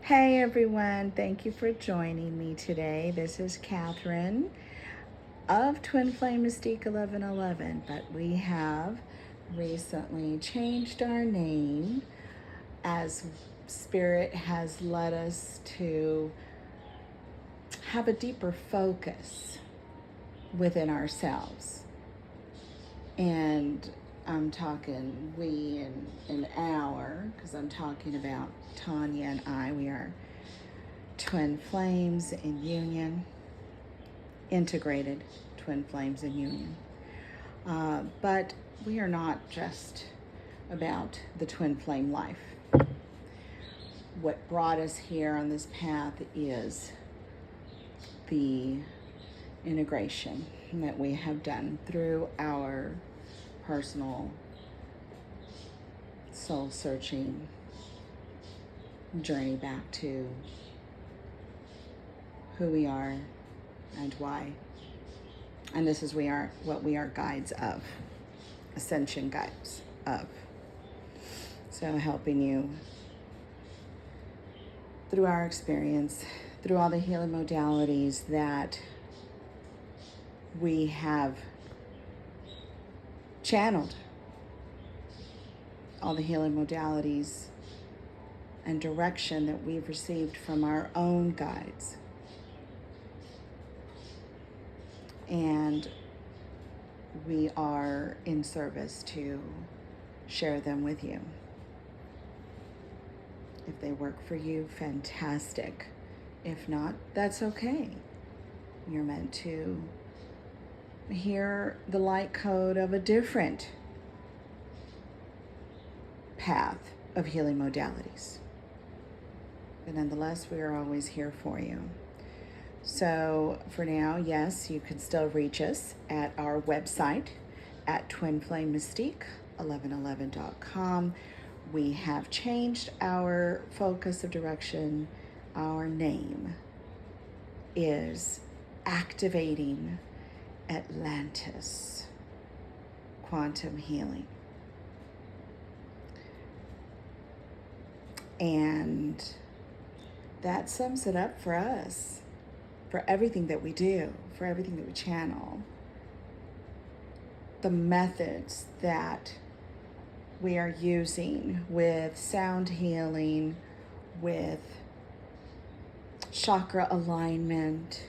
Hey everyone, thank you for joining me today. This is Catherine of Twin Flame Mystique 1111, but we have recently changed our name as Spirit has led us to have a deeper focus within ourselves. And I'm talking we and our, because I'm talking about Tanya and I. We are twin flames in union, integrated twin flames in union. But we are not just about the twin flame life. What brought us here on this path is the integration that we have done through our personal soul searching journey back to who we are and why. And this is what we are guides of, ascension guides of. So helping you through our experience, through all the healing modalities that we have channeled, all the healing modalities and direction that we've received from our own guides. And we are in service to share them with you. If they work for you, fantastic. If not, that's okay. You're meant to hear the light code of a different path of healing modalities. But nonetheless, we are always here for you. So for now, yes, you can still reach us at our website at twinflamemystique1111.com. We have changed our focus of direction. Our name is Activating Atlantis Quantum Healing. And that sums it up for us, for everything that we do, for everything that we channel. The methods that we are using with sound healing, with chakra alignment,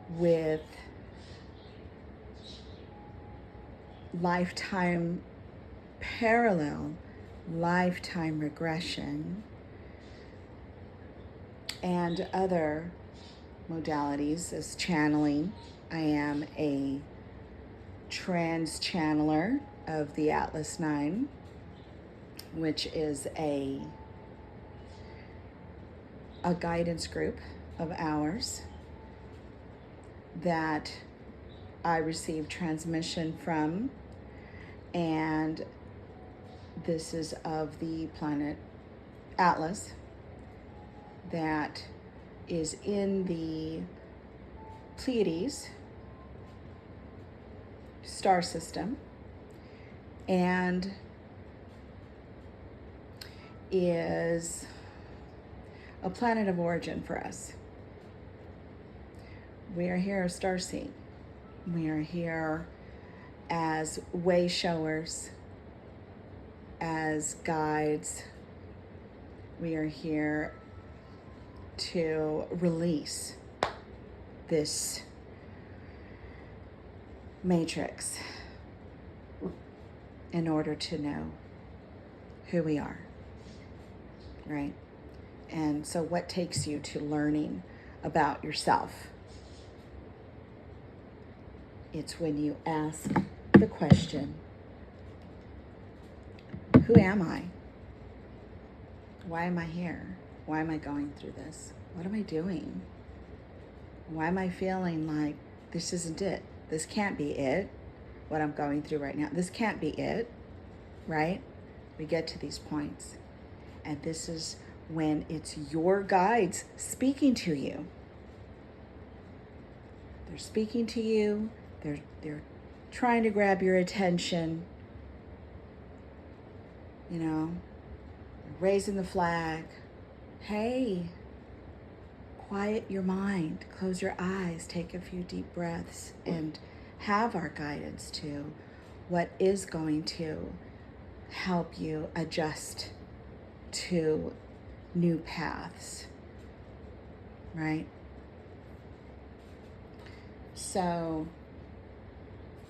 with lifetime parallel, lifetime regression, and other modalities as channeling. I am a trans channeler of the Atlas 9, which is a guidance group of ours that I receive transmission from, and this is of the planet Atlas that is in the Pleiades star system and is a planet of origin for us. We are here as starseed. We are here as way showers, as guides. We are here to release this matrix in order to know who we are, right? And so what takes you to learning about yourself? It's when you ask the question, who am I? Why am I here? Why am I going through this? What am I doing? Why am I feeling like this isn't it? This can't be it, what I'm going through right now. This can't be it, right? We get to these points. And this is when it's your guides speaking to you. They're speaking to you. They're trying to grab your attention. You know, raising the flag, hey, quiet your mind, close your eyes, take a few deep breaths, and have our guidance to what is going to help you adjust to new paths, right? So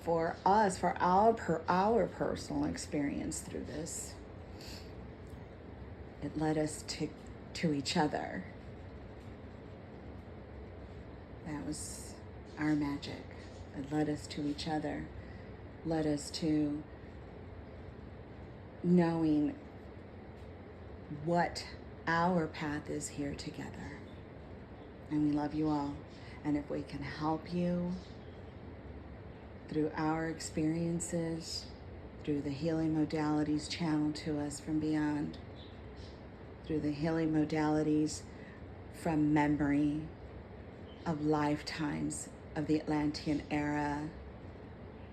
for us, for our personal experience through this, it led us to each other. That was our magic. It led us to each other, led us to knowing what our path is here together. And we love you all. And if we can help you through our experiences, through the healing modalities channeled to us from beyond, through the healing modalities from memory of lifetimes of the Atlantean era,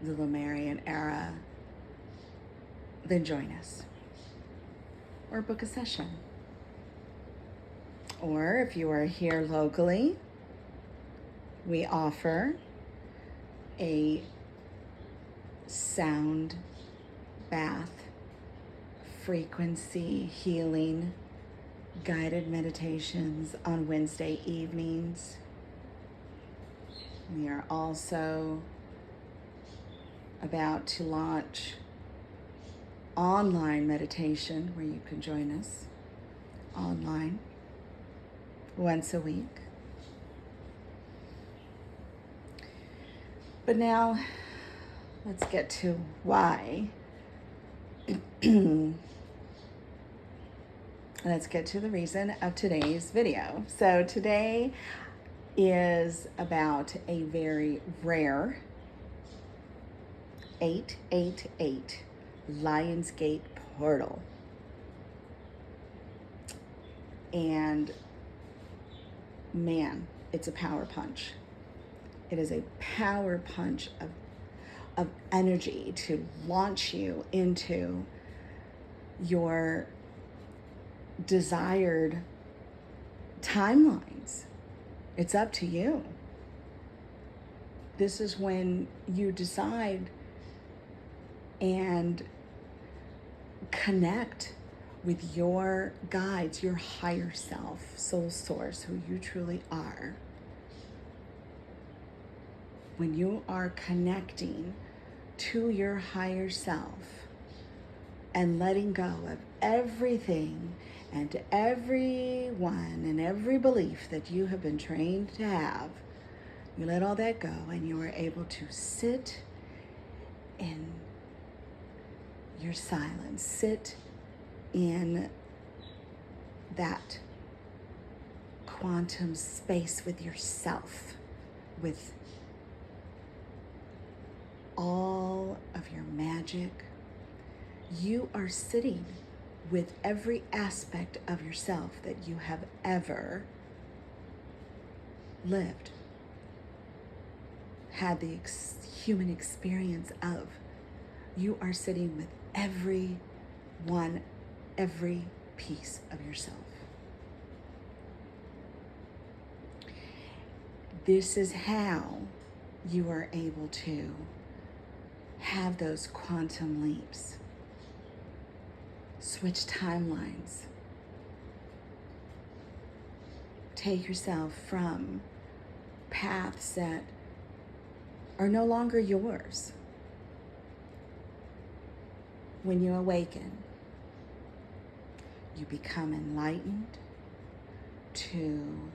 the Lemurian era, then join us or book a session. Or if you are here locally, we offer a sound bath, frequency healing, guided meditations on Wednesday evenings. We are also about to launch online meditation where you can join us online once a week. But now let's get to why. Let's get to the reason of today's video. So today is about a very rare 888 LIONSGATE portal. And man, it's a power punch. It is a power punch of energy to launch you into your desired timelines. It's up to you. This is when you decide and connect with your guides, your higher self, soul source, who you truly are. When you are connecting to your higher self and letting go of everything and everyone and every belief that you have been trained to have, you let all that go and you are able to sit in your silence, sit in that quantum space with yourself, with all of your magic. You are sitting with every aspect of yourself that you have ever lived, had the human experience of. You are sitting with every piece of yourself. This is how you are able to have those quantum leaps, switch timelines, take yourself from paths that are no longer yours. When you awaken, you become enlightened to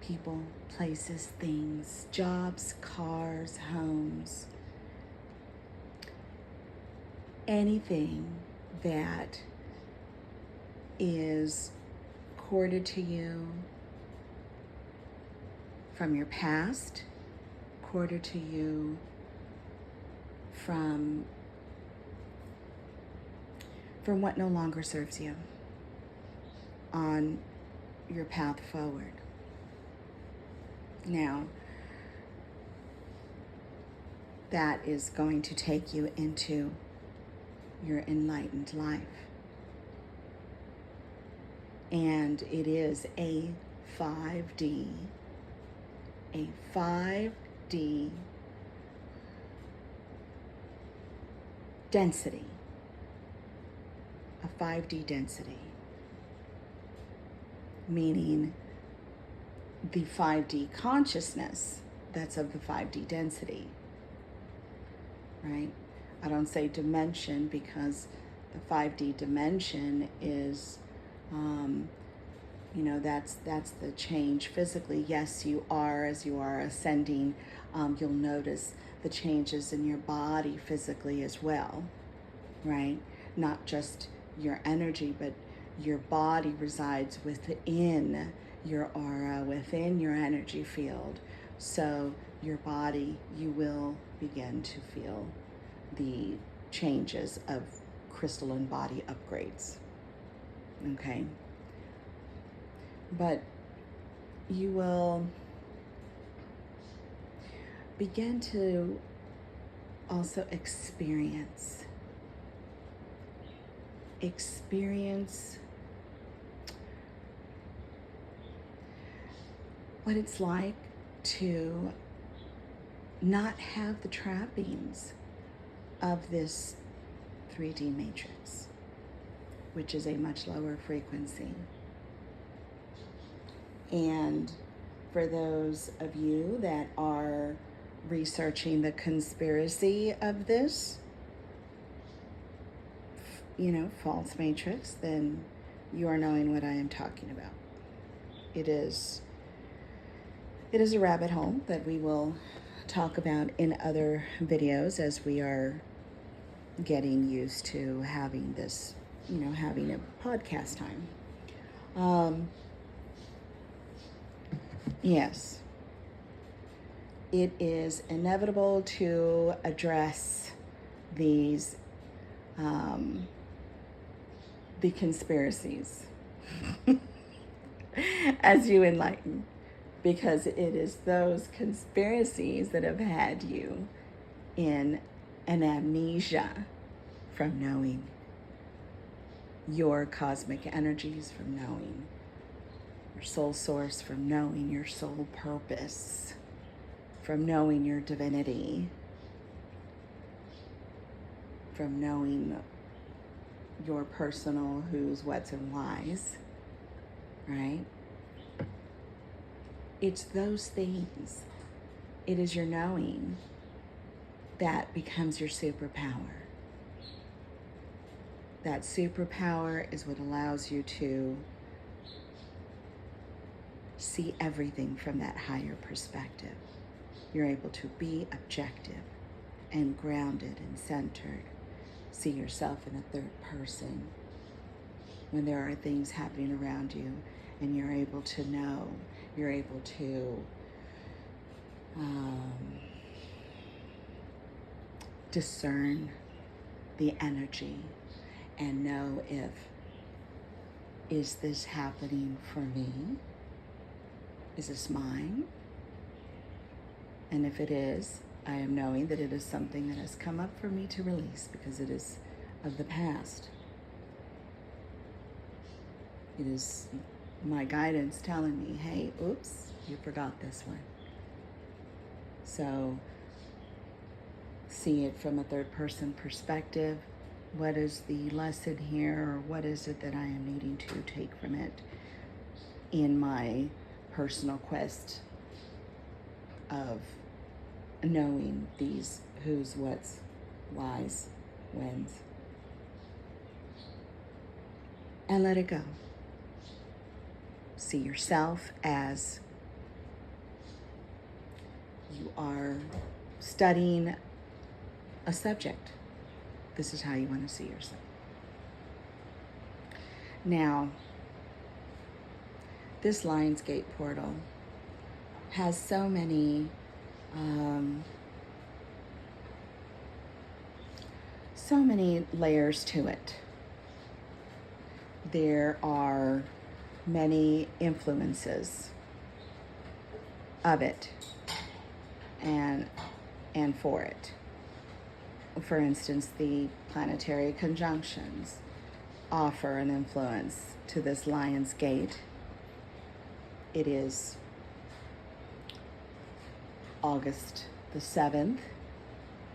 people, places, things, jobs, cars, homes, anything that is corded to you from your past, corded to you from what no longer serves you on your path forward. Now, that is going to take you into your enlightened life. And it is a 5D, a 5D density, a 5D density, meaning the 5D consciousness that's of the 5D density, right? I don't say dimension because the 5D dimension is, that's the change physically. Yes, you are, as you are ascending, you'll notice the changes in your body physically as well, right? Not just your energy, but your body resides within your aura, within your energy field. So your body, you will begin to feel the changes of crystalline body upgrades, okay? But you will begin to also experience what it's like to not have the trappings of this 3D matrix, which is a much lower frequency. And for those of you that are researching the conspiracy of this, false matrix, then you are knowing what I am talking about. It is a rabbit hole that we will talk about in other videos as we are getting used to having this, having a podcast time. Yes, it is inevitable to address these, the conspiracies as you enlighten, because it is those conspiracies that have had you in an amnesia from knowing your cosmic energies, from knowing your soul source, from knowing your soul purpose, from knowing your divinity, from knowing your personal who's, what's, and whys, right? It's those things. It is your knowing that becomes your superpower. That superpower is what allows you to see everything from that higher perspective. You're able to be objective and grounded and centered. See yourself in a third person when there are things happening around you, and you're able to know, you're able to discern the energy and know is this happening for me? Is this mine? And if it is, I am knowing that it is something that has come up for me to release because it is of the past. It is my guidance telling me, hey, oops, you forgot this one. So see it from a third person perspective. What is the lesson here, or what is it that I am needing to take from it in my personal quest of knowing these who's, what's, whys, whens, and let it go. See yourself as you are studying a subject. This is how you want to see yourself. Now, this LIONSGATE portal has so many layers to it. There are many influences of it and for it. For instance, the planetary conjunctions offer an influence to this LIONSGATE. It is August the 7th,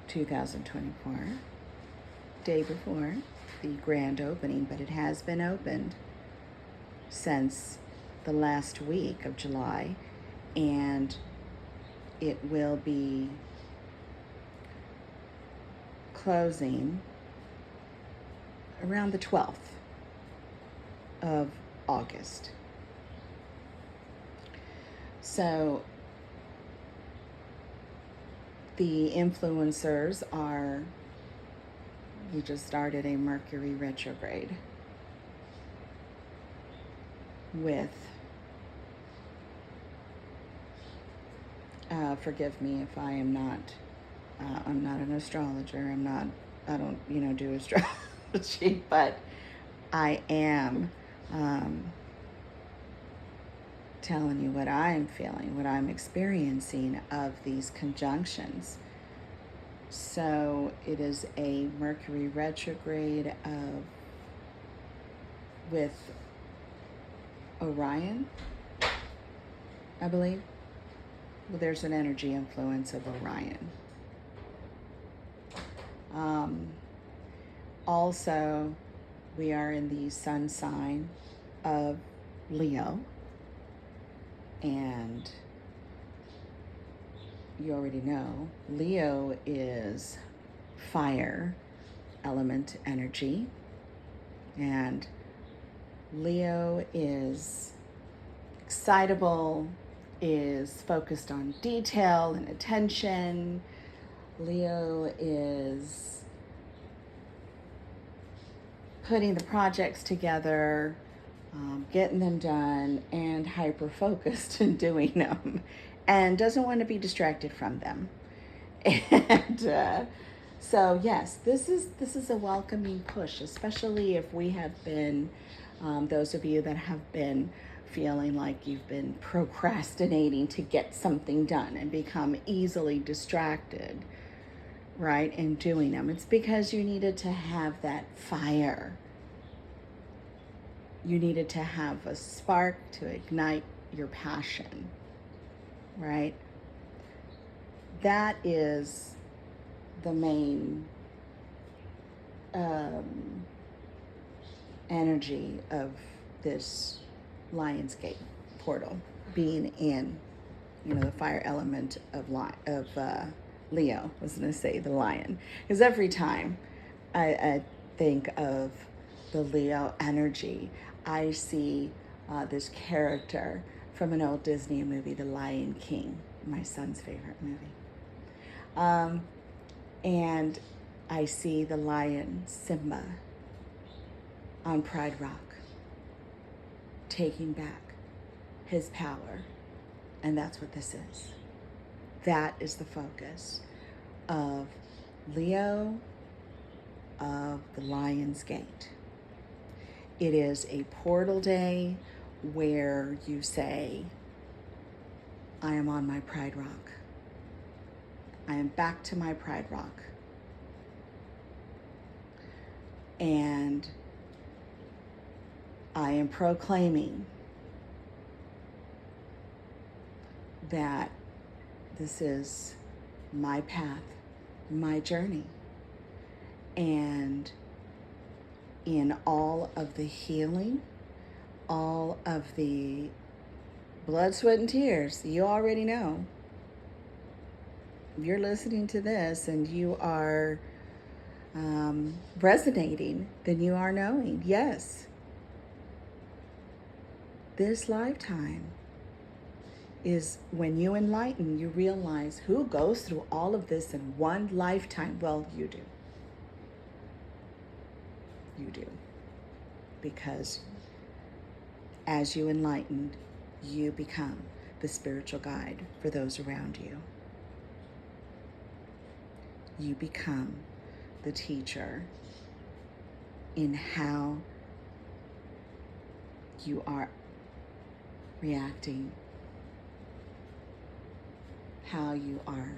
2024, day before the grand opening, but it has been opened since the last week of July, and it will be closing around the 12th of August. So the influencers are, we just started a Mercury retrograde with, forgive me if I am not, I'm not an astrologer, I don't, do astrology, but I am telling you what I'm feeling, what I'm experiencing of these conjunctions. So it is a Mercury retrograde with Orion, I believe. Well, there's an energy influence of Orion. Also, we are in the sun sign of Leo, and you already know Leo is fire element energy, and Leo is excitable, is focused on detail and attention. Leo is putting the projects together, getting them done, and hyper-focused in doing them, and doesn't want to be distracted from them. And so yes, this is a welcoming push, especially if we have been, those of you that have been feeling like you've been procrastinating to get something done and become easily distracted, right, in doing them. It's because you needed to have that fire. You needed to have a spark to ignite your passion, right? That is the main energy of this LIONSGATE portal, being in, the fire element of Leo. I was going to say the lion, because every time I think of the Leo energy, I see this character from an old Disney movie, The Lion King, my son's favorite movie. And I see the lion, Simba, on Pride Rock, taking back his power. And that's what this is. That is the focus of Leo, of the LIONSGATE. It is a portal day where you say, I am on my Pride Rock. I am back to my Pride Rock. And I am proclaiming that this is my path, my journey. And in all of the healing, all of the blood, sweat, and tears, you already know. If you're listening to this and you are resonating, then you are knowing, yes, this lifetime is when you enlighten, you realize who goes through all of this in one lifetime. Well, you do. You do. Because as you enlighten, you become the spiritual guide for those around you. You become the teacher in how you are reacting, how you are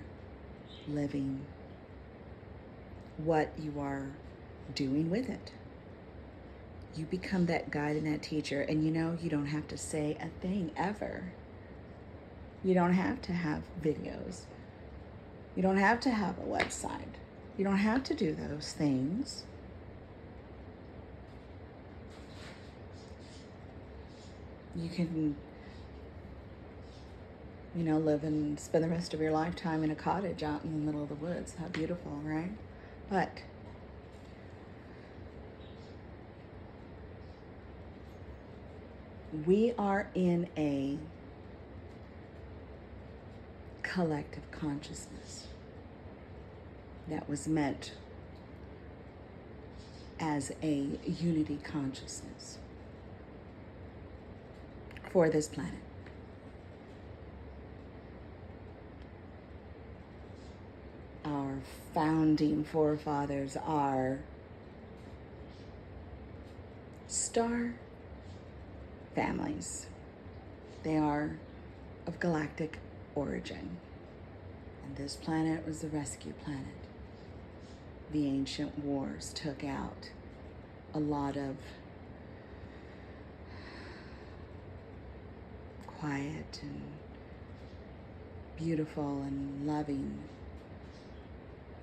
living, what you are doing with it. You become that guide and that teacher, and you know, you don't have to say a thing ever. You don't have to have videos. You don't have to have a website. You don't have to do those things. You can, you know, live and spend the rest of your lifetime in a cottage out in the middle of the woods. How beautiful, right? But we are in a collective consciousness that was meant as a unity consciousness for this planet. Our founding forefathers are star families. They are of galactic origin. And this planet was the rescue planet. The ancient wars took out a lot of quiet and beautiful and loving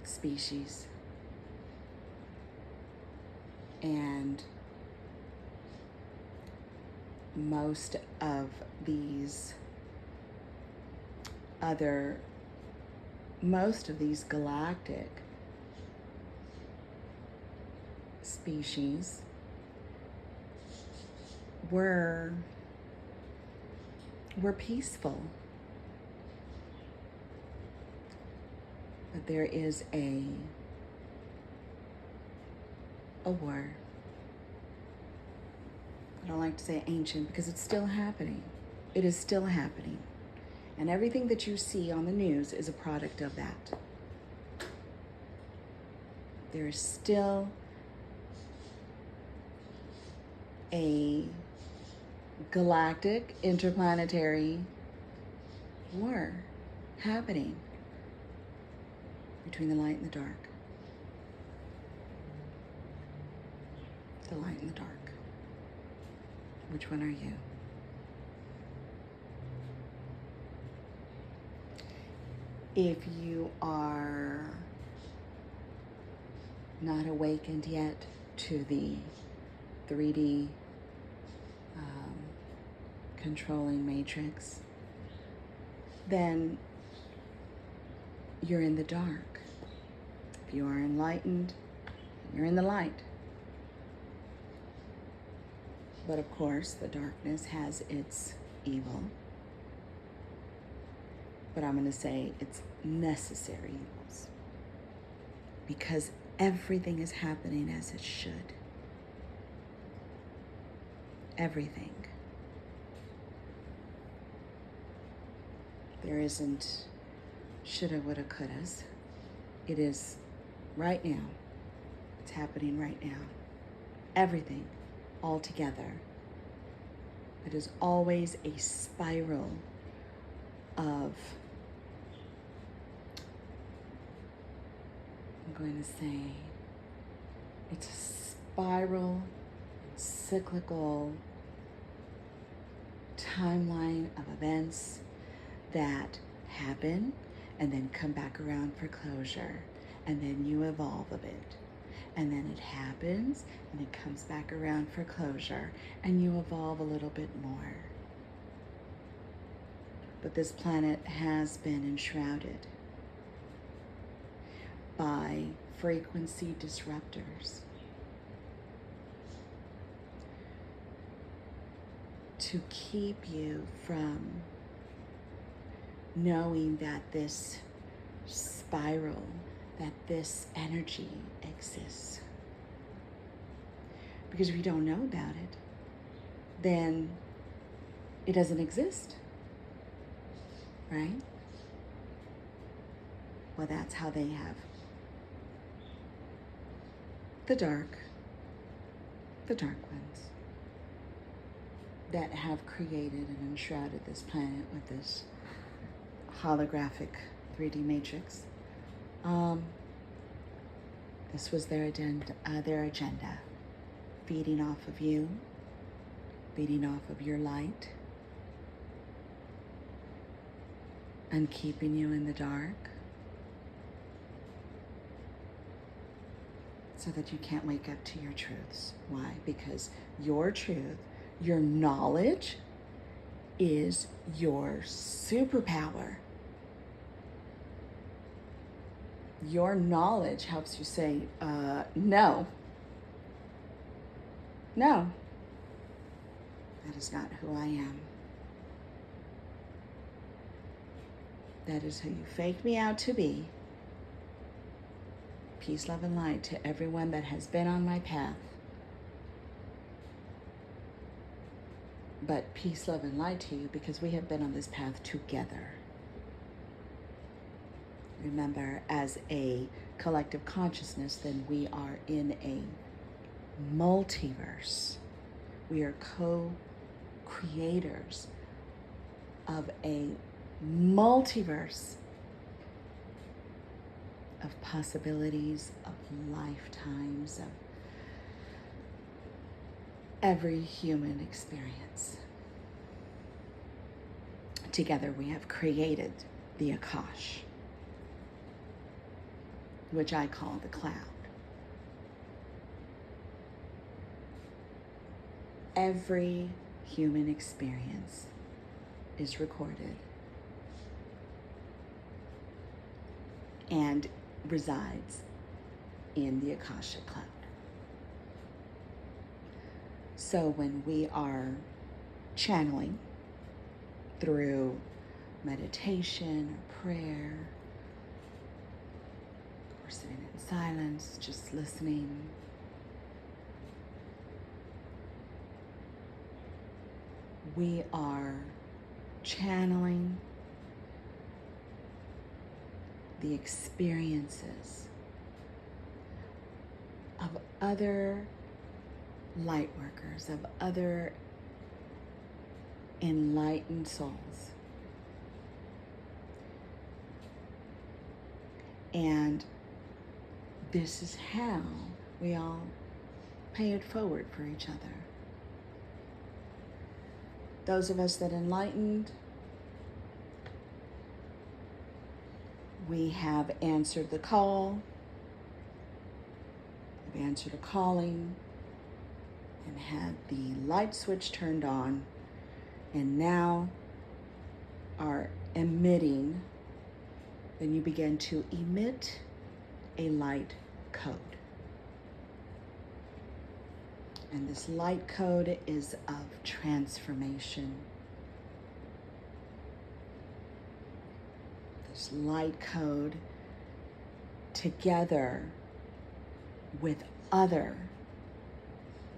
species. And most of these galactic species were peaceful. But there is a war. I don't like to say ancient because it's still happening. It is still happening. And everything that you see on the news is a product of that. There is still a galactic interplanetary war happening between the light and the dark. The light and the dark. Which one are you? If you are not awakened yet to the 3D controlling matrix, then you're in the dark. If you are enlightened, you're in the light. But of course, the darkness has its evil. But I'm going to say it's necessary evils. Because everything is happening as it should. Everything. There isn't shoulda, woulda, couldas. It is right now. It's happening right now. Everything all together. It is always a spiral of, I'm going to say, it's a spiral, cyclical timeline of events that happen and then come back around for closure, and then you evolve a bit, and then it happens and it comes back around for closure, and you evolve a little bit more. But this planet has been enshrouded by frequency disruptors to keep you from knowing that this spiral, that this energy exists. Because if you don't know about it, then it doesn't exist, right? Well, that's how they have the dark ones that have created and enshrouded this planet with this holographic 3D matrix. This was their agenda. feeding off of you, feeding off of your light, and keeping you in the dark so that you can't wake up to your truths. Why? Because your truth, your knowledge, is your superpower. Your knowledge helps you say, no. No. That is not who I am. That is who you faked me out to be. Peace, love, and light to everyone that has been on my path. But peace, love, and light to you because we have been on this path together. Remember, as a collective consciousness, then we are in a multiverse. We are co-creators of a multiverse of possibilities, of lifetimes, of every human experience. Together we have created the Akash, which I call the cloud. Every human experience is recorded and resides in the Akashic cloud. So when we are channeling through meditation or prayer, or sitting in silence, just listening, we are channeling the experiences of other light workers, of other enlightened souls. And this is how we all pay it forward for each other. Those of us that enlightened, we have answered the call, we've answered a calling, and had the light switch turned on, and now are emitting. Then you begin to emit a light code. And this light code is of transformation. This light code, together with other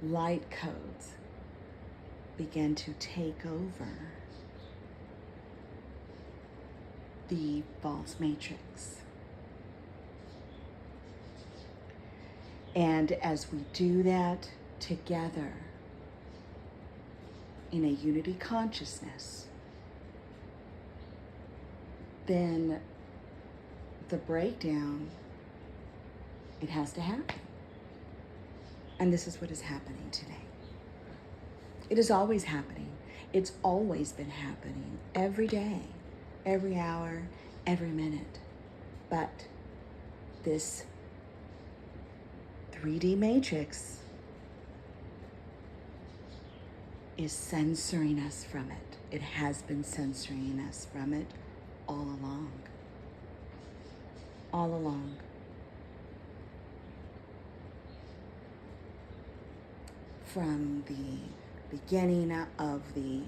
light codes, begin to take over the false matrix. And as we do that together in a unity consciousness, then the breakdown, it has to happen. And this is what is happening today. It is always happening. It's always been happening every day, every hour, every minute. But this 3D matrix is censoring us from it. It has been censoring us from it all along. All along. From the beginning of the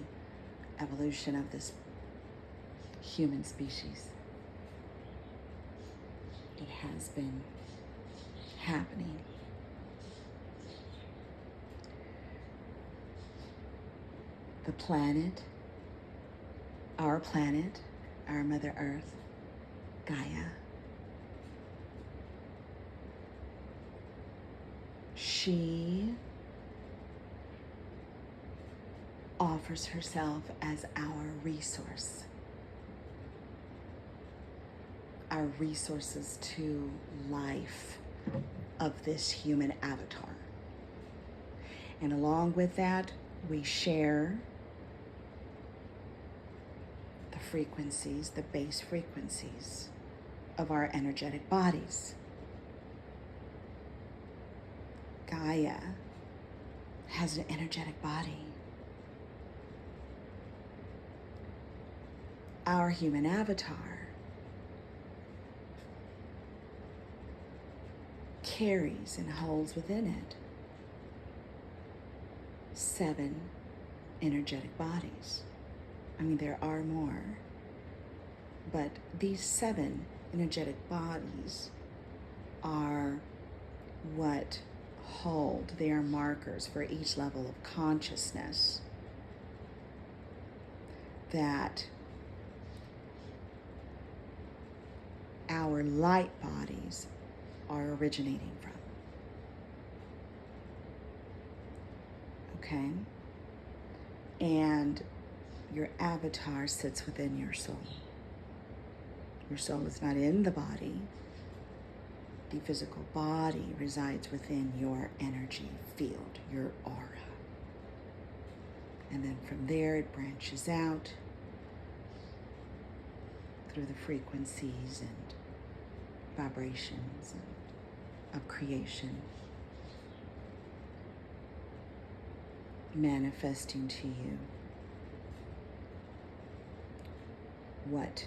evolution of this human species, it has been happening. The planet, our Mother Earth, Gaia, she offers herself as our resource, our resources to life of this human avatar. And along with that, we share the frequencies, the base frequencies of our energetic bodies. Gaia has an energetic body. Our human avatar carries and holds within it 7 energetic bodies. I mean, there are more, but these 7 energetic bodies are what hold, they are markers for each level of consciousness that our light bodies are originating from. Okay? And your avatar sits within your soul. Your soul is not in the body. The physical body resides within your energy field, your aura. And then from there it branches out through the frequencies and vibrations of creation, manifesting to you what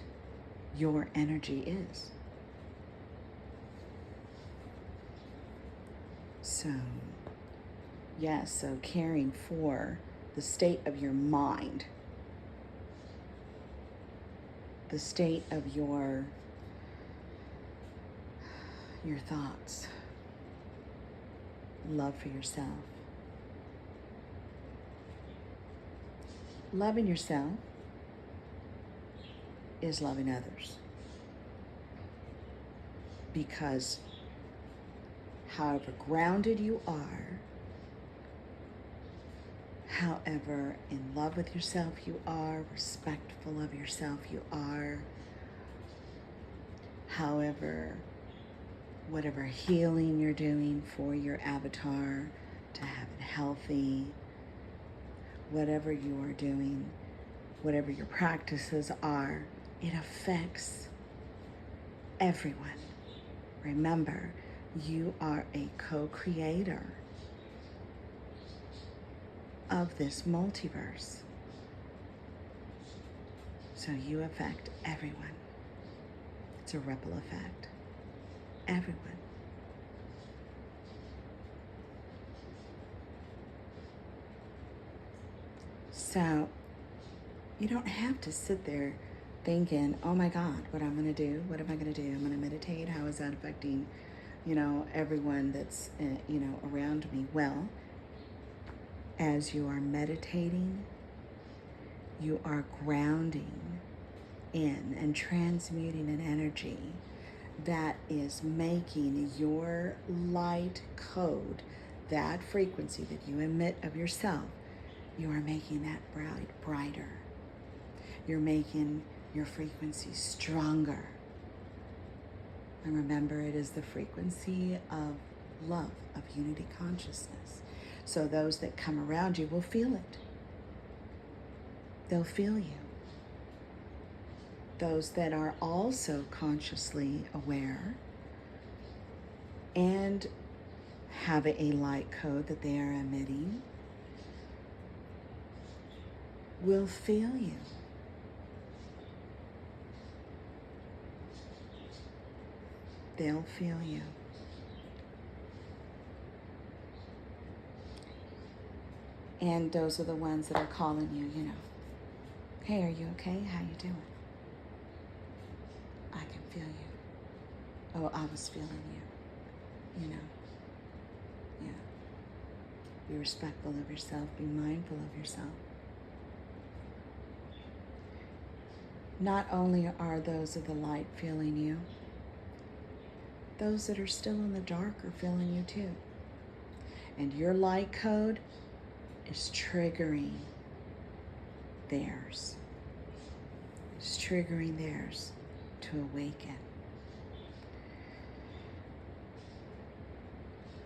your energy is. So, yes, so caring for the state of your mind, the state of your thoughts, love for yourself. Loving yourself is loving others, because however grounded you are, however in love with yourself you are, respectful of yourself you are, however, whatever healing you're doing for your avatar to have it healthy, whatever you are doing, whatever your practices are, it affects everyone. Remember, you are a co-creator of this multiverse. So you affect everyone. It's a ripple effect. Everyone. So you don't have to sit there thinking, oh my God, what I'm going to do, what am I going to do? I'm going to meditate. How is that affecting, everyone that's, around me? Well, as you are meditating, you are grounding in and transmuting an energy that is making your light code, that frequency that you emit of yourself, you are making that brighter. You're making your frequency stronger. And remember, it is the frequency of love, of unity consciousness. So those that come around you will feel it. They'll feel you. Those that are also consciously aware and have a light code that they are emitting will feel you. They'll feel you. And those are the ones that are calling you, hey, are you okay? How you doing? I can feel you. Oh, I was feeling you, Yeah. Be respectful of yourself. Be mindful of yourself. Not only are those of the light feeling you, those that are still in the dark are feeling you too. And your light code is triggering theirs. It's triggering theirs to awaken.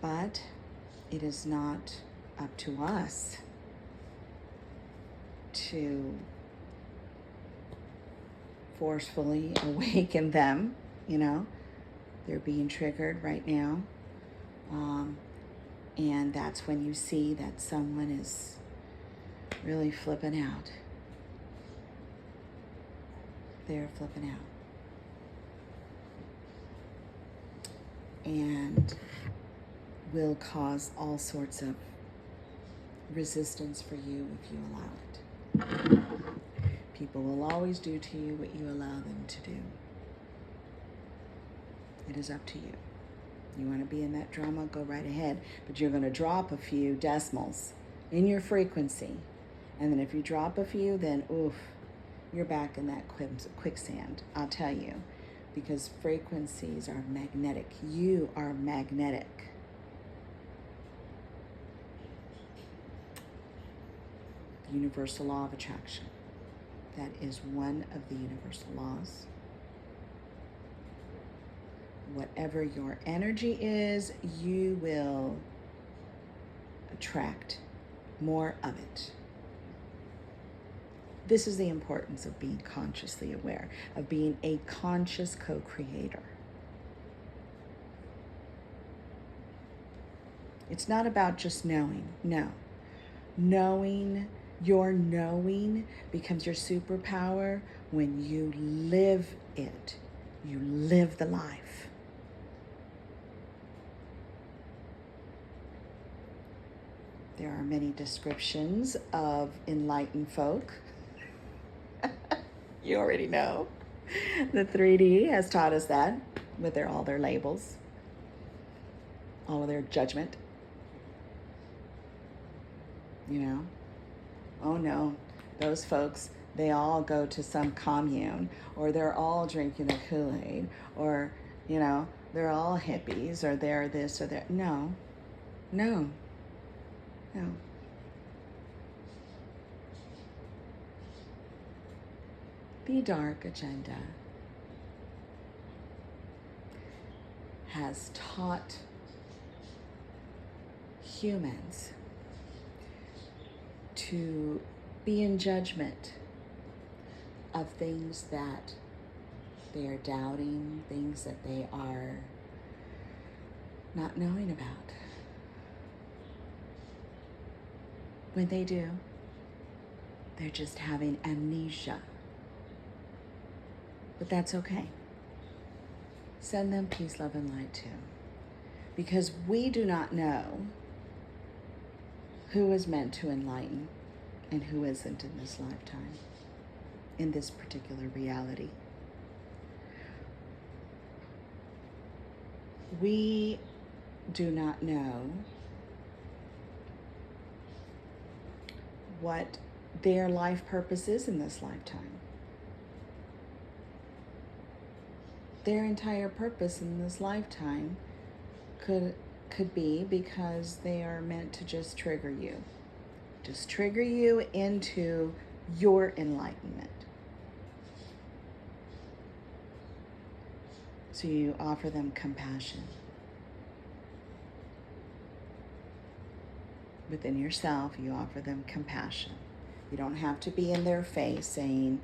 But it is not up to us to forcefully awaken them. You know, they're being triggered right now. And that's when you see that someone is really flipping out. They're flipping out. And will cause all sorts of resistance for you if you allow it. People will always do to you what you allow them to do. It is up to you. You want to be in that drama, go right ahead. But you're going to drop a few decimals in your frequency. And then if you drop a few, then oof, you're back in that quicksand, I'll tell you. Because frequencies are magnetic. You are magnetic. The universal law of attraction. That is one of the universal laws. Whatever your energy is, you will attract more of it. This is the importance of being consciously aware, of being a conscious co-creator. It's not about just knowing, no. Your knowing becomes your superpower when you live it. You live the life. There are many descriptions of enlightened folk. You already know. The 3D has taught us that with all their labels, all of their judgment. You know? Oh no, those folks, they all go to some commune, or they're all drinking the Kool-Aid, or, you know, they're all hippies, or they're this or that. No. The dark agenda has taught humans to be in judgment of things that they are doubting, things that they are not knowing about. When they do, they're just having amnesia. But that's okay. Send them peace, love, and light too. Because we do not know who is meant to enlighten and who isn't in this lifetime, in this particular reality. We do not know what their life purpose is in this lifetime. Their entire purpose in this lifetime could be because they are meant to just trigger you. Just trigger you into your enlightenment. So you offer them compassion. Within yourself, you offer them compassion. You don't have to be in their face saying,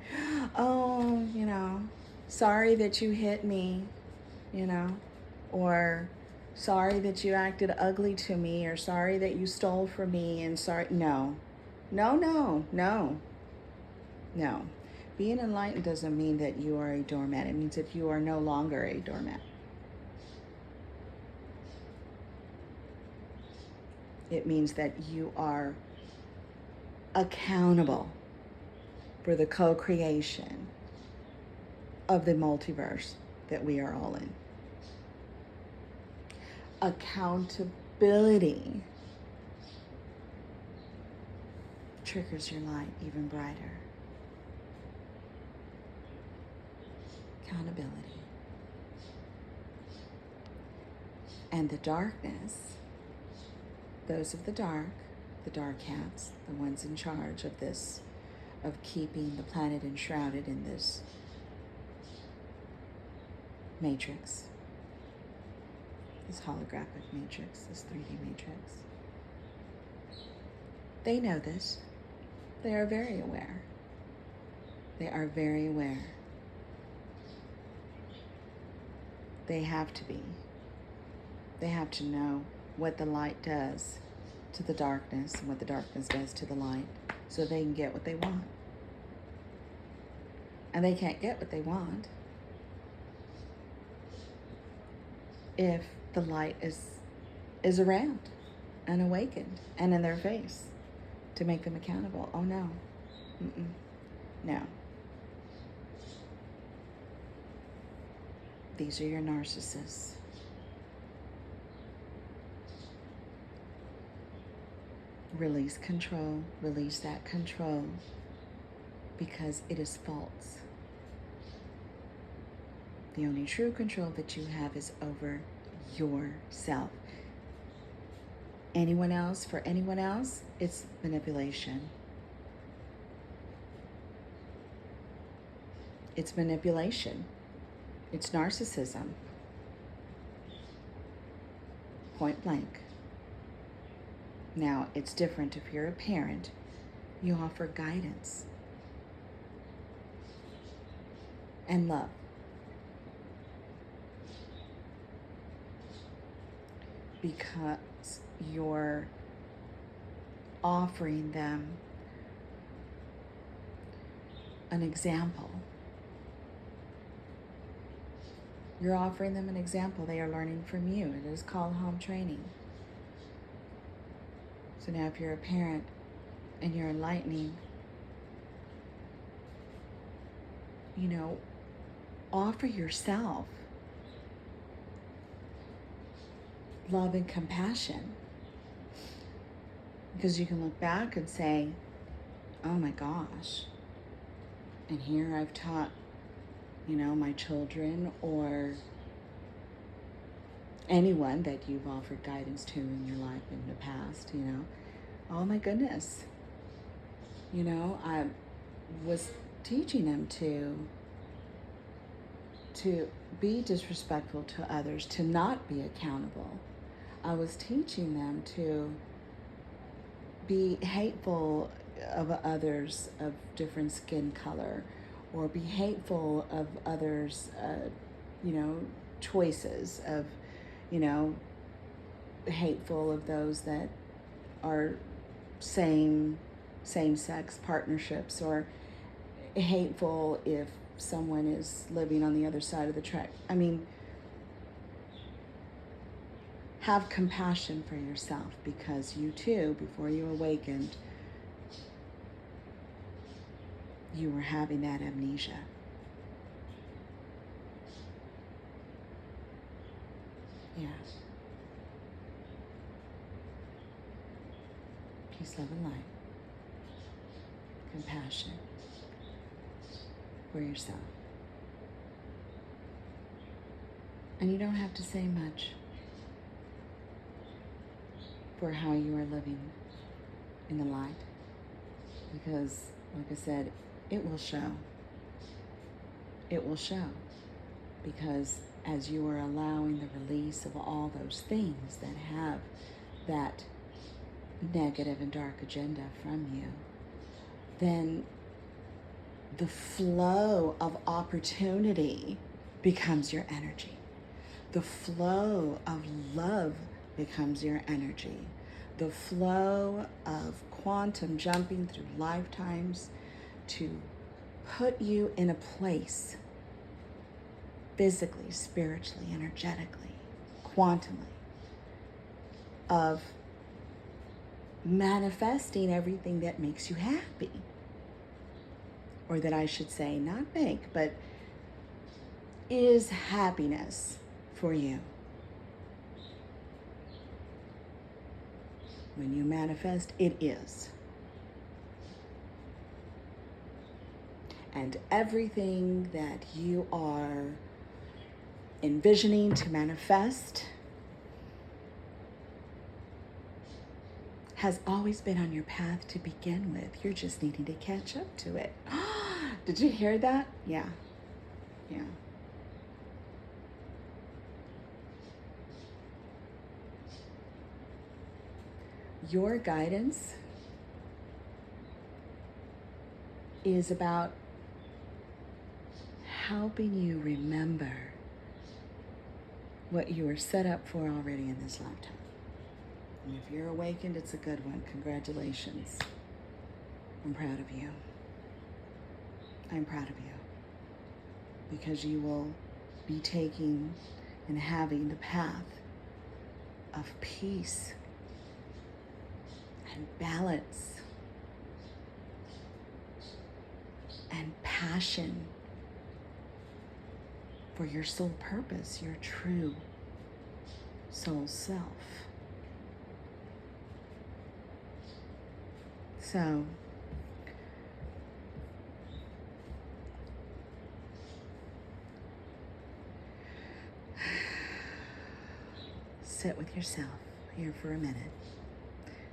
oh, you know, sorry that you hit me, you know, or sorry that you acted ugly to me, or sorry that you stole from me, and sorry. No. Being enlightened doesn't mean that you are a doormat. It means that you are no longer a doormat. It means that you are accountable for the co-creation of the multiverse that we are all in. Accountability triggers your light even brighter. Accountability. And the darkness, those of the dark hats, the ones in charge of this, of keeping the planet enshrouded in this matrix, this holographic matrix, this 3D matrix. They know this. They are very aware. They are very aware. They have to be. They have to know what the light does to the darkness and what the darkness does to the light so they can get what they want. And they can't get what they want if the light is around and awakened and in their face to make them accountable. Oh no. No. These are your narcissists. Release control. Release that control because it is false. The only true control that you have is over yourself. Anyone else, for anyone else, it's manipulation. It's manipulation. It's narcissism. Point blank. Now, it's different if you're a parent. You offer guidance and love. Because you're offering them an example. You're offering them an example. They are learning from you. It is called home training. So now if you're a parent and you're enlightening, offer yourself love and compassion. Because you can look back and say, oh my gosh, and here I've taught, my children or anyone that you've offered guidance to in your life in the past, oh my goodness. I was teaching them to be disrespectful to others, to not be accountable. I was teaching them to be hateful of others of different skin color, or be hateful of others, choices of, hateful of those that are same-sex partnerships, or hateful if someone is living on the other side of the track. Have compassion for yourself, because you too, before you awakened, you were having that amnesia. Yeah. Peace, love, and light. Compassion for yourself. And you don't have to say much for how you are living in the light, because, like I said, it will show. It will show, because as you are allowing the release of all those things that have that negative and dark agenda from you, then the flow of opportunity becomes your energy. The flow of love becomes your energy. The flow of quantum jumping through lifetimes to put you in a place physically, spiritually, energetically, quantumly, of manifesting everything that makes you happy. Or that I should say, not make, but is happiness for you. When you manifest, it is. And everything that you are envisioning to manifest has always been on your path to begin with. You're just needing to catch up to it. Did you hear that? Yeah. Yeah. Your guidance is about helping you remember what you were set up for already in this lifetime. And if you're awakened, it's a good one. Congratulations. I'm proud of you. I'm proud of you. Because you will be taking and having the path of peace and balance and passion for your soul purpose, your true soul self. So, sit with yourself here for a minute.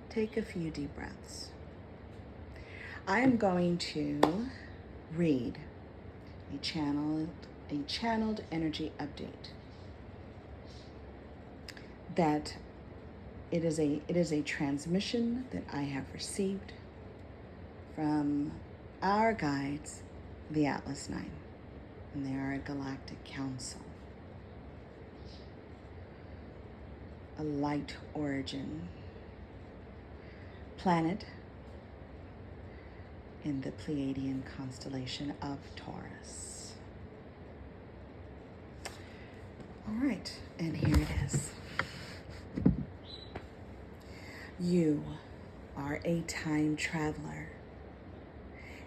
Take a few deep breaths. I am going to read a channeled energy update. That it is a transmission that I have received from our guides, the Atlas 9, and they are a galactic council, a light origin planet in the Pleiadian constellation of Taurus. All right, and here it is. You are a time traveler,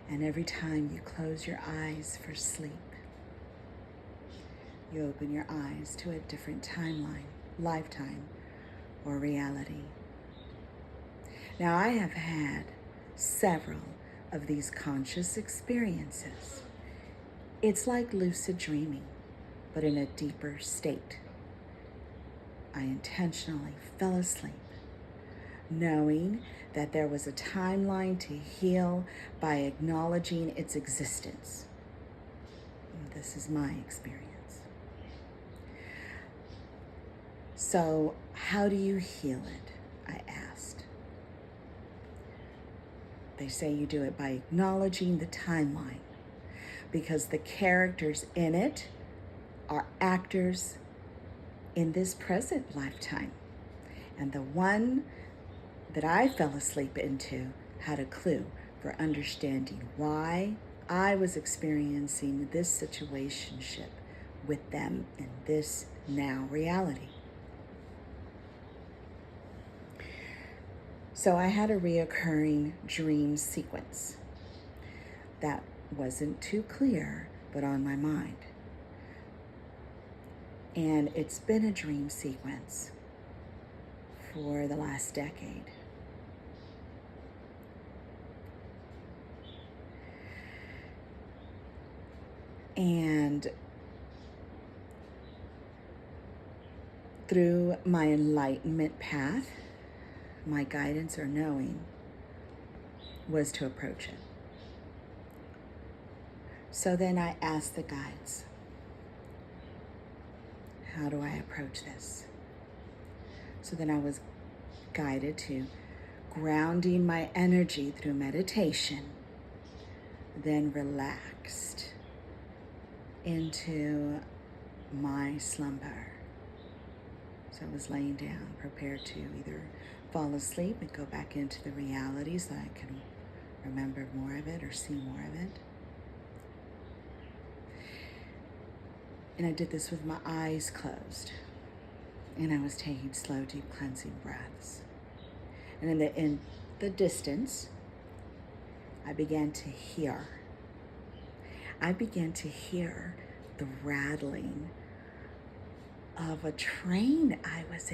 and every time you close your eyes for sleep, you open your eyes to a different timeline, lifetime, or reality. Now, I have had several of these conscious experiences. It's like lucid dreaming, but in a deeper state. I intentionally fell asleep, knowing that there was a timeline to heal by acknowledging its existence. And this is my experience. So, how do you heal it? I asked. They say you do it by acknowledging the timeline, because the characters in it are actors in this present lifetime. And the one that I fell asleep into had a clue for understanding why I was experiencing this situationship with them in this now reality. So I had a reoccurring dream sequence that wasn't too clear, but on my mind. And it's been a dream sequence for the last decade. And through my enlightenment path, my guidance or knowing was to approach it. So then I asked the guides, how do I approach this? So then I was guided to grounding my energy through meditation, then relaxed into my slumber. So I was laying down, prepared to either fall asleep and go back into the reality so I can remember more of it or see more of it. And I did this with my eyes closed. And I was taking slow, deep cleansing breaths. And in the distance, I began to hear. I began to hear the rattling of a train I was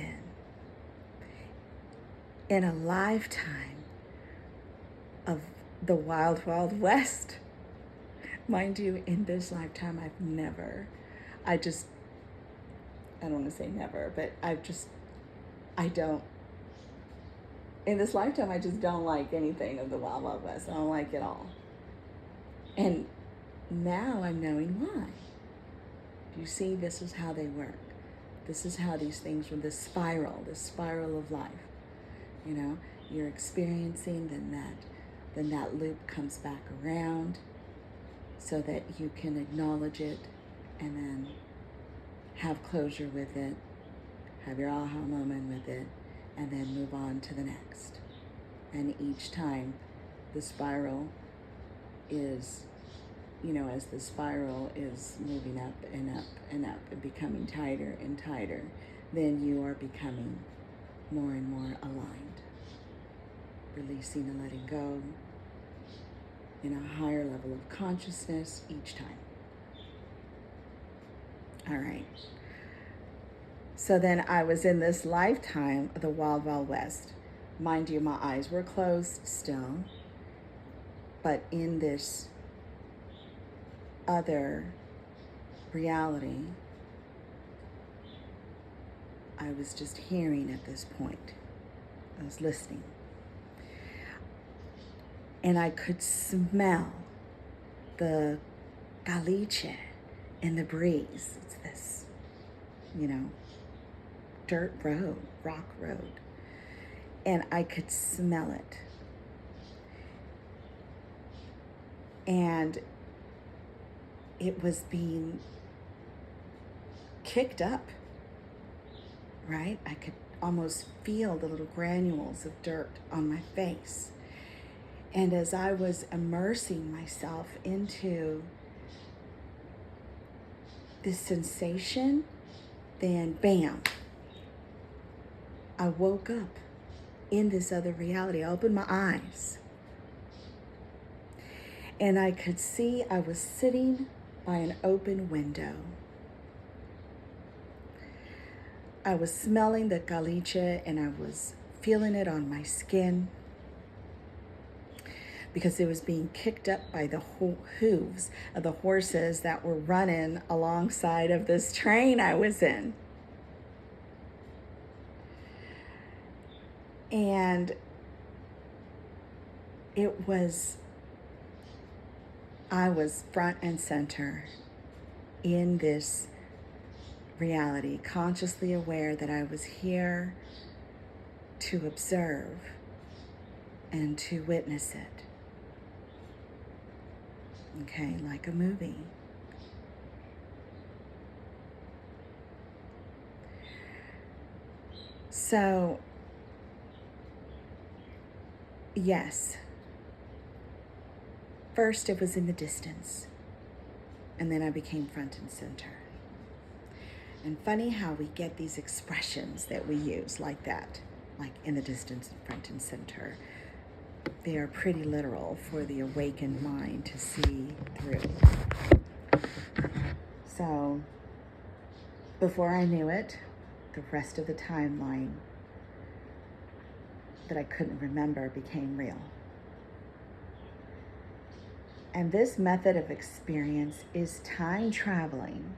in a lifetime of the Wild Wild West. Mind you, in this lifetime, I don't want to say never, but in this lifetime, I just don't like anything of the Wild Wild West. I don't like it all. And now I'm knowing why. You see, this is how they work. This is how these things were, this spiral of life. You know, you're experiencing, then that then that loop comes back around so that you can acknowledge it and then have closure with it, have your aha moment with it, and then move on to the next. And each time the spiral is, as the spiral is moving up and up and up and becoming tighter and tighter, then you are becoming more and more aligned, releasing and letting go in a higher level of consciousness each time. All right. So then I was in this lifetime of the Wild Wild West. Mind you, my eyes were closed still, but in this other reality, I was just hearing at this point. I was listening. And I could smell the caliche in the breeze. It's this, dirt road, rock road. And I could smell it. And it was being kicked up, right? I could almost feel the little granules of dirt on my face. And as I was immersing myself into this sensation, then bam, I woke up in this other reality. I opened my eyes and I could see I was sitting by an open window. I was smelling the caliche and I was feeling it on my skin because it was being kicked up by the hooves of the horses that were running alongside of this train I was in. And I was front and center in this reality, consciously aware that I was here to observe and to witness it. Okay, like a movie. So, yes. First, it was in the distance, and then I became front and center. And funny how we get these expressions that we use like that, like in the distance and front and center. They are pretty literal for the awakened mind to see through. So, before I knew it, the rest of the timeline that I couldn't remember became real. And this method of experience is time traveling.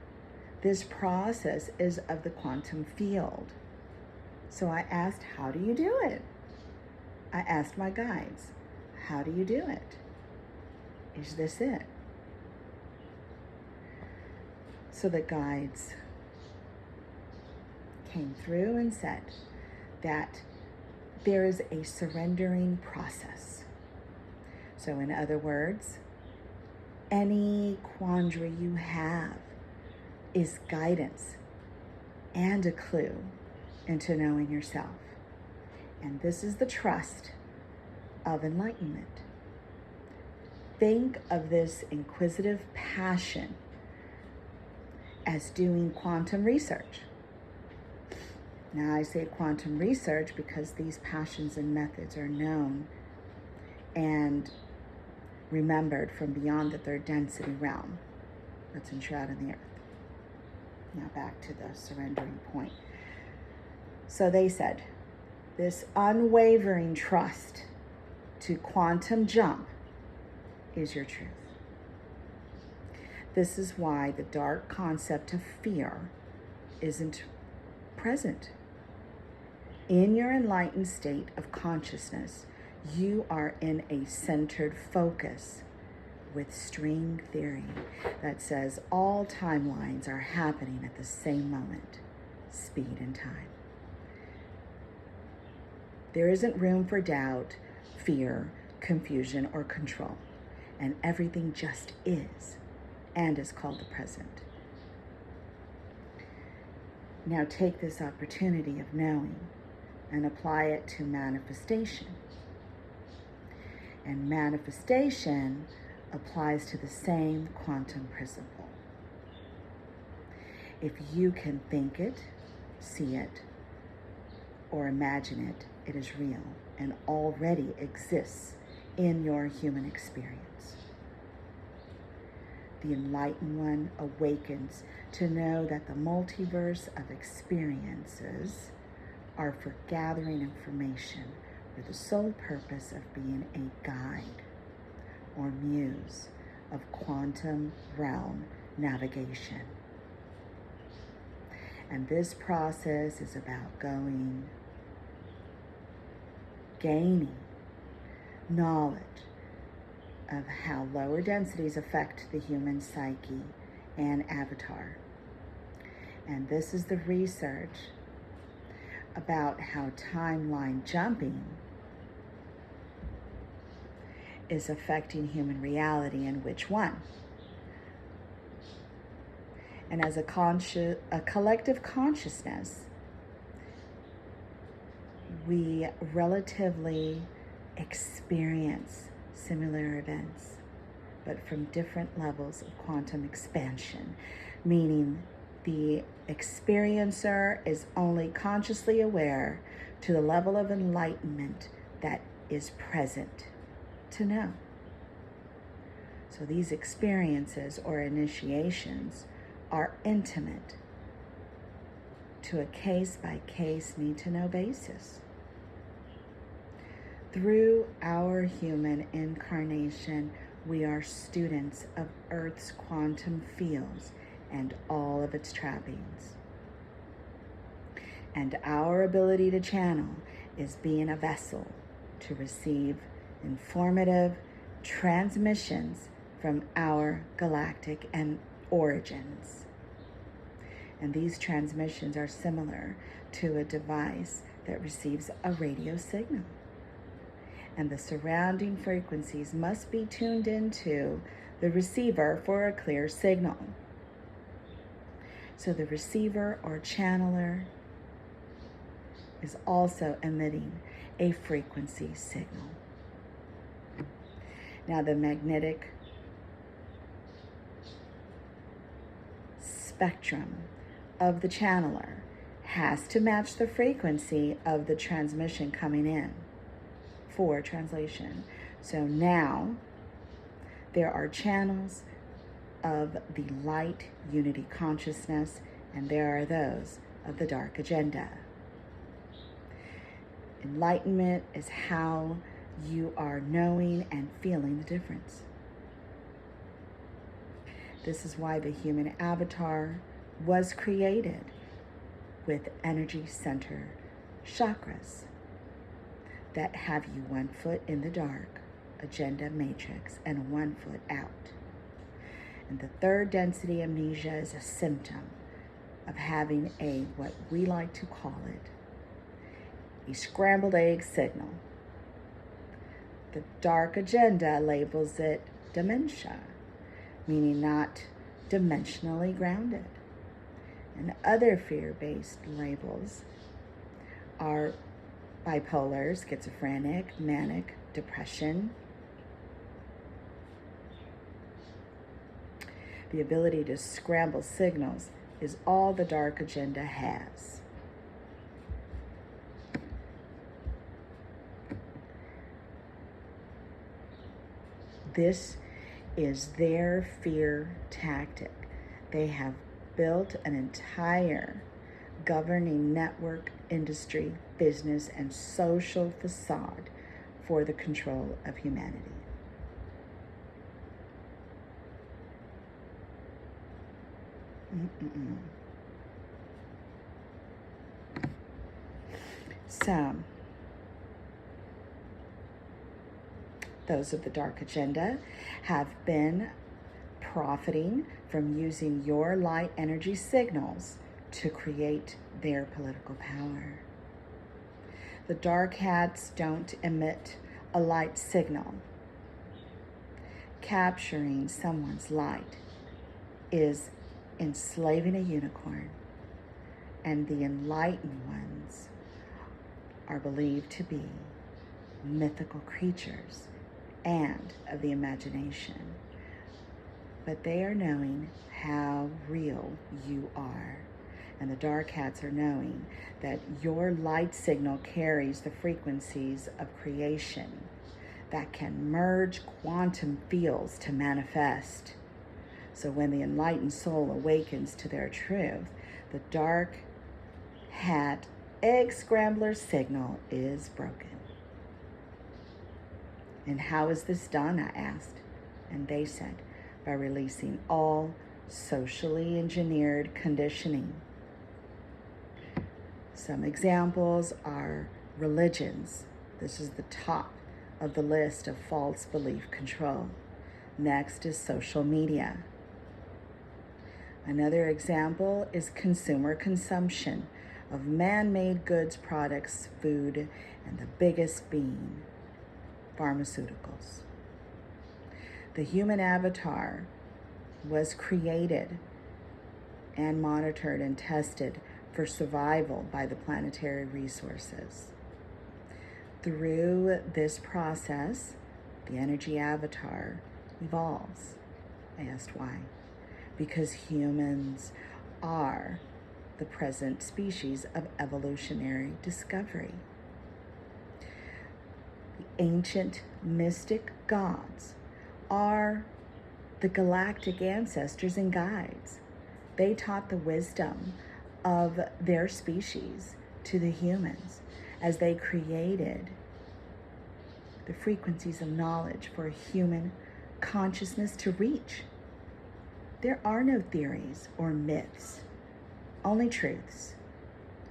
This process is of the quantum field. So I asked, how do you do it? I asked my guides, how do you do it? Is this it? So the guides came through and said that there is a surrendering process. So in other words, any quandary you have is guidance and a clue into knowing yourself. And this is the trust of enlightenment. Think of this inquisitive passion as doing quantum research. Now I say quantum research because these passions and methods are known and remembered from beyond the third density realm that's enshrouded in the earth. Now back to the surrendering point. So they said, this unwavering trust to quantum jump is your truth. This is why the dark concept of fear isn't present. In your enlightened state of consciousness, you are in a centered focus with string theory that says all timelines are happening at the same moment, speed and time. There isn't room for doubt, fear, confusion, or control. And everything just is, and is called the present. Now take this opportunity of knowing and apply it to manifestation. And manifestation applies to the same quantum principle. If you can think it, see it, or imagine it, it is real and already exists in your human experience. The enlightened one awakens to know that the multiverse of experiences are for gathering information with the sole purpose of being a guide or muse of quantum realm navigation. And this process is about gaining knowledge of how lower densities affect the human psyche and avatar. And this is the research about how timeline jumping is affecting human reality and which one. And as a collective consciousness, we relatively experience similar events, but from different levels of quantum expansion, meaning the experiencer is only consciously aware to the level of enlightenment that is present to know. So these experiences or initiations are intimate to a case-by-case need-to-know basis. Through our human incarnation, we are students of Earth's quantum fields and all of its trappings. And our ability to channel is being a vessel to receive informative transmissions from our galactic and origins. And these transmissions are similar to a device that receives a radio signal. And the surrounding frequencies must be tuned into the receiver for a clear signal. So the receiver or channeler is also emitting a frequency signal. Now the magnetic spectrum of the channeler has to match the frequency of the transmission coming in for translation. So now there are channels of the light unity consciousness, and there are those of the dark agenda. Enlightenment is how you are knowing and feeling the difference. This is why the human avatar was created with energy center chakras that have you 1 foot in the dark agenda matrix and 1 foot out. And the third density amnesia is a symptom of having what we like to call it, a scrambled egg signal. The dark agenda labels it dementia, meaning not dimensionally grounded. And other fear-based labels are bipolar, schizophrenic, manic, depression. The ability to scramble signals is all the dark agenda has. This is their fear tactic. They have built an entire governing network, industry, business, and social facade for the control of humanity. So, those of the dark agenda have been profiting from using your light energy signals to create their political power. The dark hats don't emit a light signal, capturing someone's light, is enslaving a unicorn, and the enlightened ones are believed to be mythical creatures and of the imagination. But they are knowing how real you are. And the dark hats are knowing that your light signal carries the frequencies of creation that can merge quantum fields to manifest. So when the enlightened soul awakens to their truth, the dark hat egg scrambler signal is broken. And how is this done, I asked. And they said, by releasing all socially engineered conditioning. Some examples are religions. This is the top of the list of false belief control. Next is social media. Another example is consumer consumption of man-made goods, products, food, and the biggest being pharmaceuticals. The human avatar was created and monitored and tested for survival by the planetary resources. Through this process, the energy avatar evolves. I asked why. Because humans are the present species of evolutionary discovery. The ancient mystic gods are the galactic ancestors and guides. They taught the wisdom of their species to the humans as they created the frequencies of knowledge for human consciousness to reach. There are no theories or myths, only truths.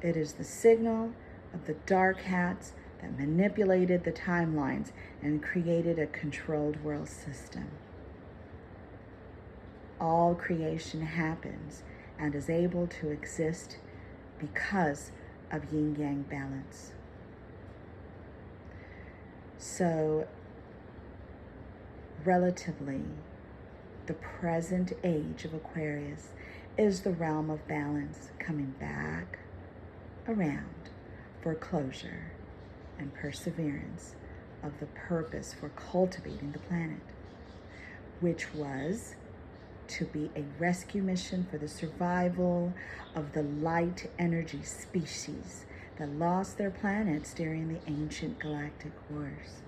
It is the signal of the dark hats that manipulated the timelines and created a controlled world system. All creation happens and is able to exist because of yin-yang balance. So, relatively, the present age of Aquarius is the realm of balance, coming back around for closure and perseverance of the purpose for cultivating the planet, which was to be a rescue mission for the survival of the light energy species that lost their planets during the ancient galactic wars.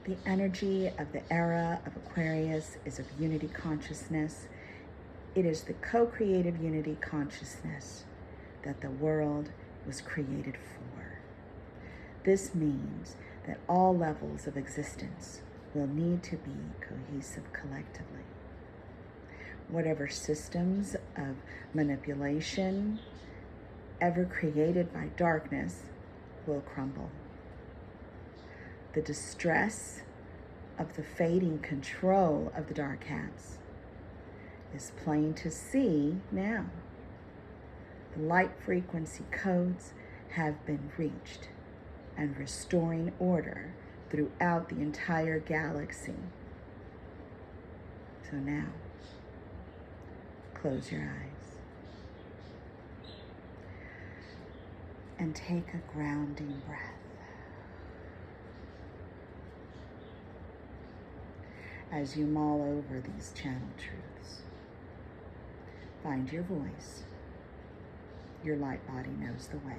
The energy of the era of Aquarius is of unity consciousness. It is the co-creative unity consciousness that the world was created for. This means that all levels of existence will need to be cohesive collectively. Whatever systems of manipulation ever created by darkness will crumble. The distress of the fading control of the dark hats is plain to see now. The light frequency codes have been reached and restoring order throughout the entire galaxy. So now, close your eyes and take a grounding breath. As you mull over these channel truths, find your voice. Your light body knows the way.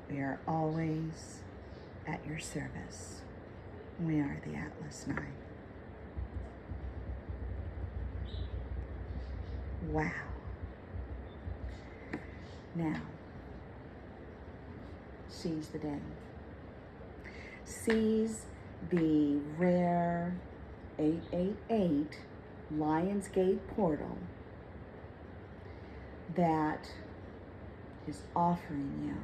We are always at your service. We are the Atlas 9. Wow. Now, seize the day. Seize the rare 888 LIONSGATE portal that is offering you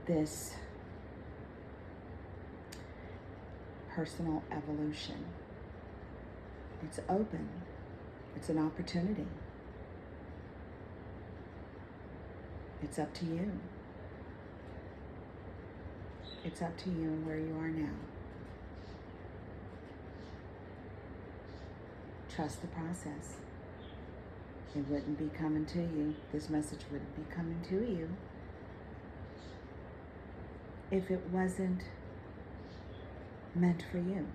this personal evolution. It's open. It's an opportunity. It's up to you. It's up to you and where you are now. Trust the process. It wouldn't be coming to you. This message wouldn't be coming to you if it wasn't meant for you.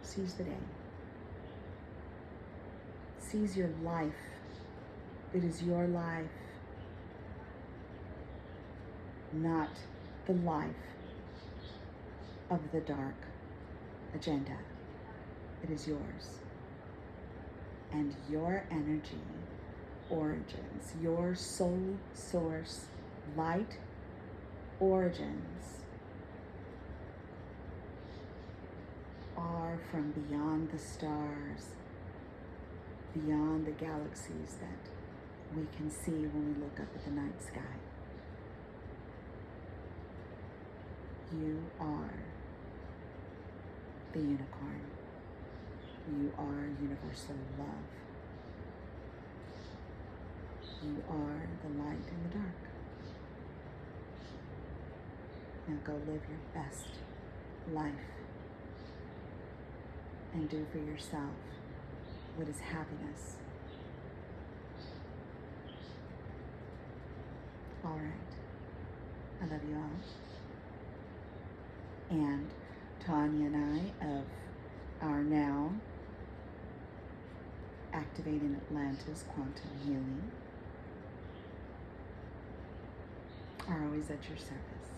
Seize the day. Seize your life. It is your life, not the life of the dark agenda. It is yours. And your energy origins, your soul source, light origins are from beyond the stars, beyond the galaxies that we can see when we look up at the night sky. You are the unicorn. You are universal love. You are the light in the dark. Now go live your best life and do for yourself what is happiness. All right. I love you all. And Tanya and I of our now Activating Atlantis Quantum Healing are always at your service.